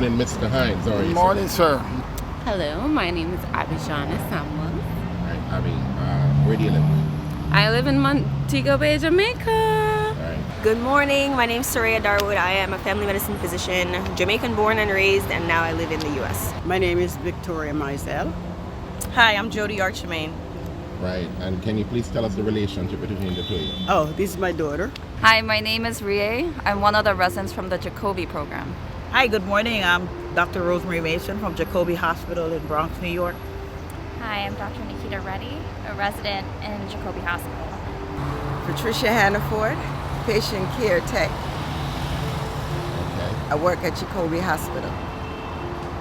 morning, Mr. Hines. How are you? Good morning, sir. Hello, my name is Abijana Samuel. All right, Abby, where do you live? I live in Montego Bay, Jamaica. All right. Good morning, my name is Soraya Darwood. I am a family medicine physician, Jamaican born and raised, and now I live in the U.S. My name is Victoria Mizell. Hi, I'm Jody Archemain. Right, and can you please tell us the relationship between the two of you? Oh, this is my daughter. Hi, my name is Rie. I'm one of the residents from the Jacoby program. Hi, good morning. I'm Dr. Rosemary Mason from Jacoby Hospital in Bronx, New York. Hi, I'm Dr. Nikita Reddy, a resident in Jacoby Hospital. Patricia Hannaford, patient care tech. Okay. I work at Jacoby Hospital.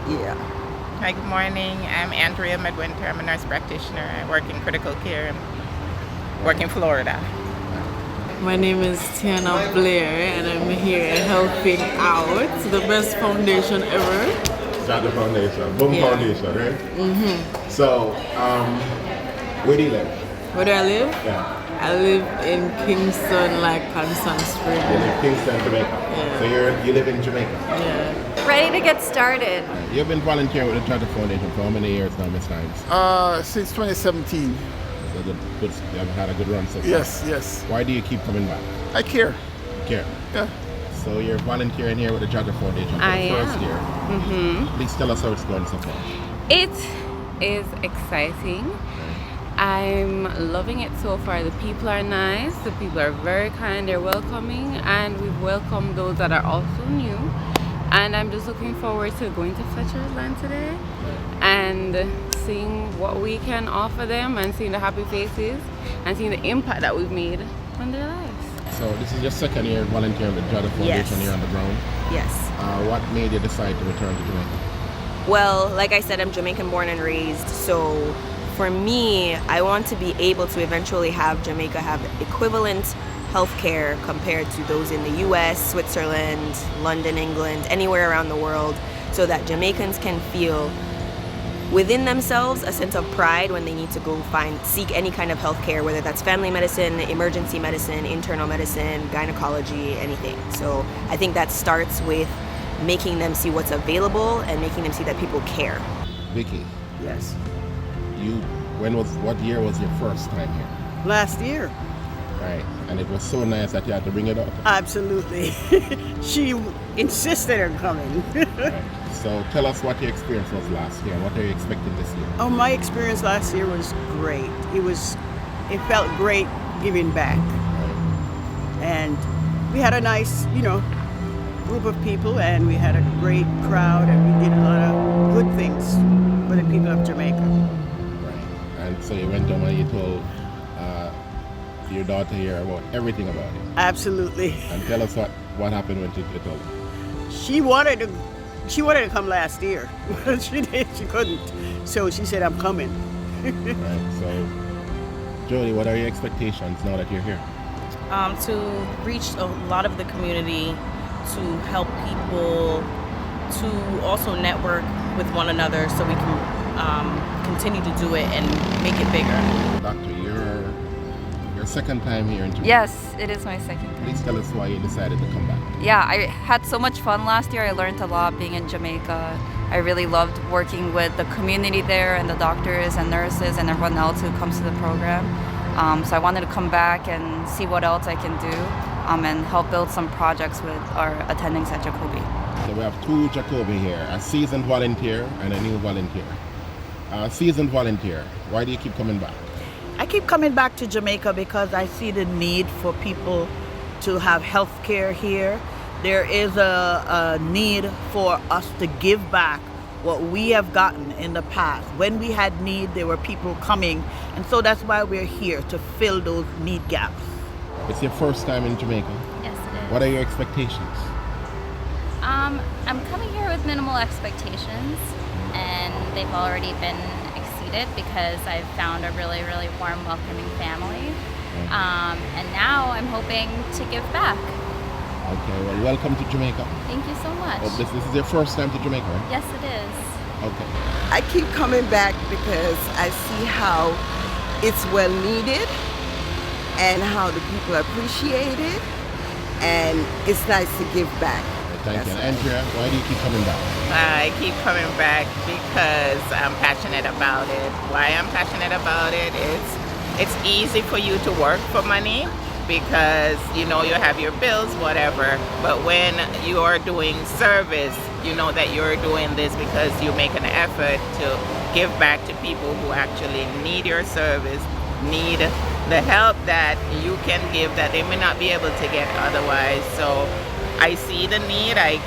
Yeah. Hi, good morning. I'm Andrea Midwinter. I'm a nurse practitioner. I work in critical care and work in Florida. My name is Tiana Blair and I'm here helping out the best foundation ever. JAHJAH Foundation, Boom Foundation, right? Mm-hmm. So, where do you live? Where do I live? Yeah. I live in Kingston, like Constant Spring. You live in Kingston, Jamaica. Yeah. So you live in Jamaica? Yeah. Ready to get started. You've been volunteering with the JAHJAH Foundation for how many years now, Ms. Hines? Since 2017. So you have had a good run so far? Yes. Why do you keep coming back? I care. You care? Yeah. So you're volunteering here with the JAHJah Foundation for the first year. Mm-hmm. Please tell us how it's going so far. It is exciting. I'm loving it so far. The people are nice, the people are very kind, they're welcoming, and we've welcomed those that are also new. And I'm just looking forward to going to Fletcher's Land today and seeing what we can offer them and seeing the happy faces and seeing the impact that we've made on their lives. So this is your second year volunteering with JAHJah Foundation Yes. here on the ground. Yes. What made you decide to return to Jamaica? Well, like I said, I'm Jamaican born and raised, so for me, I want to be able to eventually have Jamaica have equivalent healthcare compared to those in the US, Switzerland, London, England, anywhere around the world, so that Jamaicans can feel within themselves a sense of pride when they need to go seek any kind of healthcare, whether that's family medicine, emergency medicine, internal medicine, gynecology, anything. So I think that starts with making them see what's available and making them see that people care. Vicky, Yes. what year was your first time here? Last year. Right, and it was so nice that you had to bring it up. Absolutely. She insisted on coming. So tell us what your experience was last year and what are you expecting this year? Oh, my experience last year was great. It felt great giving back. And we had a nice, group of people and we had a great crowd and we did a lot of good things for the people of Jamaica. Right, and so you went home and you told your daughter here about everything about it. Absolutely. And tell us what happened when you told her. She wanted to come last year, but she couldn't. So she said, I'm coming. Right, so Jody, what are your expectations now that you're here? To reach a lot of the community, to help people, to also network with one another so we can continue to do it and make it bigger. Doctor, your second time here in Jamaica. Yes, it is my second time. Please tell us why you decided to come back. Yeah, I had so much fun last year. I learned a lot being in Jamaica. I really loved working with the community there and the doctors and nurses and everyone else who comes to the program. So I wanted to come back and see what else I can do and help build some projects with our attendings at Jacoby. So we have two Jacoby here, a seasoned volunteer and a new volunteer. Seasoned volunteer, why do you keep coming back? I keep coming back to Jamaica because I see the need for people to have health care here. There is a need for us to give back what we have gotten in the past. When we had need, there were people coming, and so that's why we're here, to fill those need gaps. It's your first time in Jamaica. Yes, it is. What are your expectations? I'm coming here with minimal expectations, and they've already been exceeded because I've found a really, really warm, welcoming family. And now I'm hoping to give back. Okay, well, welcome to Jamaica. Thank you so much. This is your first time to Jamaica, right? Yes, it is. Okay. I keep coming back because I see how it's well needed and how the people appreciate it, and it's nice to give back. Thank you. And Andrea, why do you keep coming back? I keep coming back because I'm passionate about it. Why I'm passionate about it is it's easy for you to work for money because you know you have your bills, whatever. But when you are doing service, you know that you're doing this because you make an effort to give back to people who actually need your service, need the help that you can give that they may not be able to get otherwise. So I see the need. I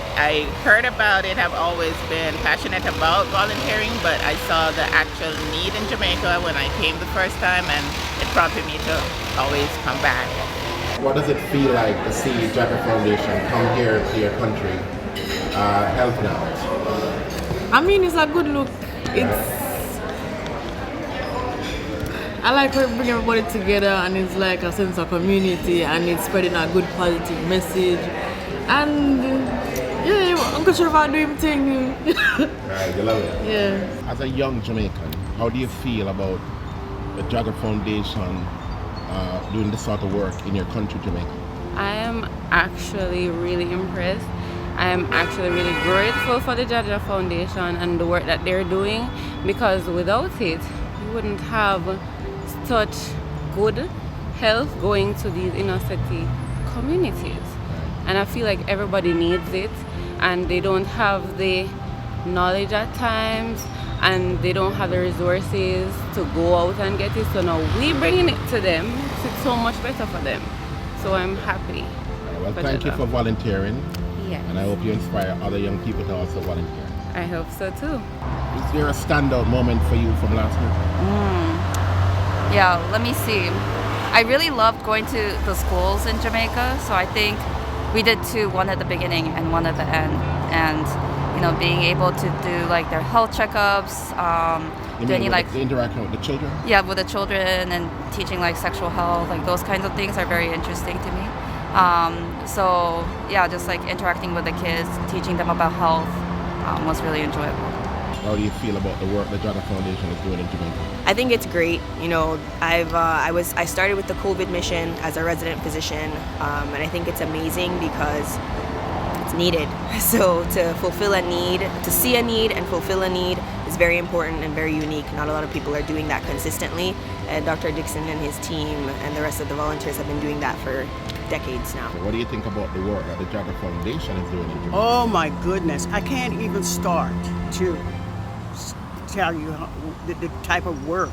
heard about it. I've always been passionate about volunteering, but I saw the actual need in Jamaica when I came the first time, and it prompted me to always come back. What does it feel like to see JAHJAH Foundation come here to your country, helping out? I mean, it's a good look. I like how it bring everybody together, and it's like a sense of community, and it's spreading a good positive message. And yeah, Uncle Trevor do him thing. Right, you love it. Yeah. As a young Jamaican, how do you feel about the JAHJAH Foundation doing this sort of work in your country, Jamaica? I am actually really impressed. I am actually really grateful for the JAHJAH Foundation and the work that they're doing, because without it, we wouldn't have such good health going to these inner city communities. And I feel like everybody needs it, and they don't have the knowledge at times, and they don't have the resources to go out and get it. So now we bringing it to them. It's so much better for them. So I'm happy. Well, thank you for volunteering. Yes. And I hope you inspire other young people to also volunteer. I hope so too. Is there a standout moment for you from last week? Yeah, let me see. I really loved going to the schools in Jamaica, so I think we did two, one at the beginning and one at the end. And being able to do like their health checkups, do any like the interaction with the children? Yeah, with the children, and teaching like sexual health, like those kinds of things are very interesting to me. So yeah, just like interacting with the kids, teaching them about health was really enjoyable. How do you feel about the work the JAHJAH Foundation is doing in Jamaica? I think it's great. I started with the COVID mission as a resident physician, and I think it's amazing because it's needed. So to fulfill a need, to see a need and fulfill a need is very important and very unique. Not a lot of people are doing that consistently, and Dr. Dixon and his team and the rest of the volunteers have been doing that for decades now. So what do you think about the work that the JAHJAH Foundation is doing in Jamaica? Oh my goodness, I can't even start to tell you the type of work.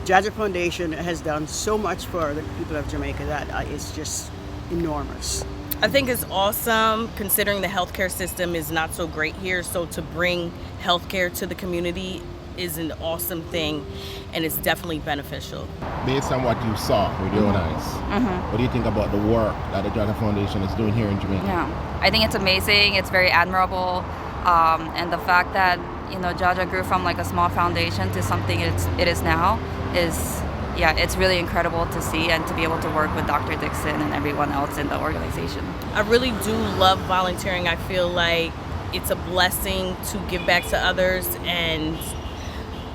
JAHJAH Foundation has done so much for the people of Jamaica that it's just enormous. I think it's awesome considering the healthcare system is not so great here, so to bring healthcare to the community is an awesome thing, and it's definitely beneficial. Based on what you saw with your own eyes, what do you think about the work that the JAHJAH Foundation is doing here in Jamaica? Yeah, I think it's amazing. It's very admirable, and the fact that JAHJAH grew from like a small foundation to something it is now is, yeah, it's really incredible to see and to be able to work with Dr. Dixon and everyone else in the organization. I really do love volunteering. I feel like it's a blessing to give back to others, and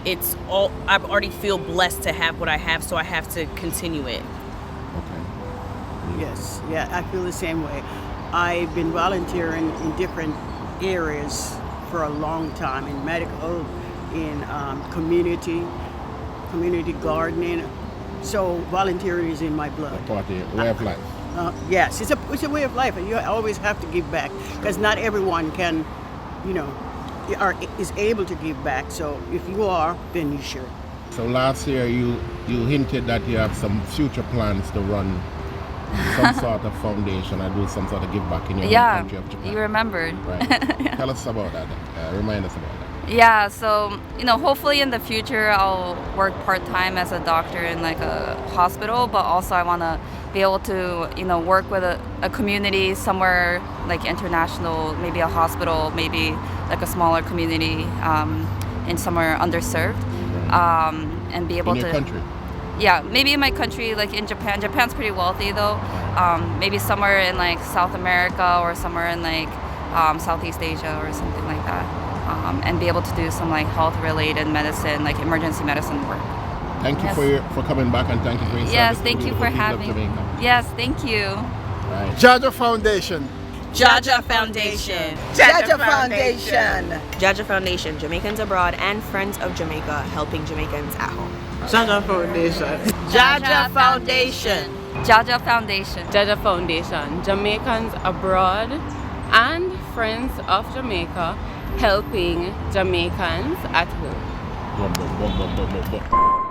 I already feel blessed to have what I have, so I have to continue it. Okay. Yes, yeah, I feel the same way. I've been volunteering in different areas for a long time, in medical, in community gardening. So volunteering is in my blood. A part of way of life. Yes, it's a way of life, and you always have to give back because not everyone can, is able to give back. So if you are, then you should. So last year you hinted that you have some future plans to run some sort of foundation and do some sort of give back in your home country of Japan. You remembered. Right. Tell us about that. Remind us about that. Yeah, so hopefully in the future I'll work part-time as a doctor in like a hospital, but also I want to be able to work with a community somewhere like international, maybe a hospital, maybe like a smaller community in somewhere underserved, and be able in your country. Yeah, maybe in my country, like in Japan. Japan's pretty wealthy though. Maybe somewhere in like South America or somewhere in like Southeast Asia or something like that. And be able to do some like health-related medicine, like emergency medicine work. Thank you for coming back, and thank you for your service. Yes, thank you for having. Yes, thank you. Right. JAHJAH Foundation. JAHJAH Foundation. JAHJAH Foundation. JAHJAH Foundation, Jamaicans abroad and Friends of Jamaica, helping Jamaicans at home. JAHJAH Foundation. JAHJAH Foundation. JAHJAH Foundation. JAHJAH Foundation, Jamaicans abroad and Friends of Jamaica, helping Jamaicans at home. Boom, boom, boom, boom, boom, boom, boom.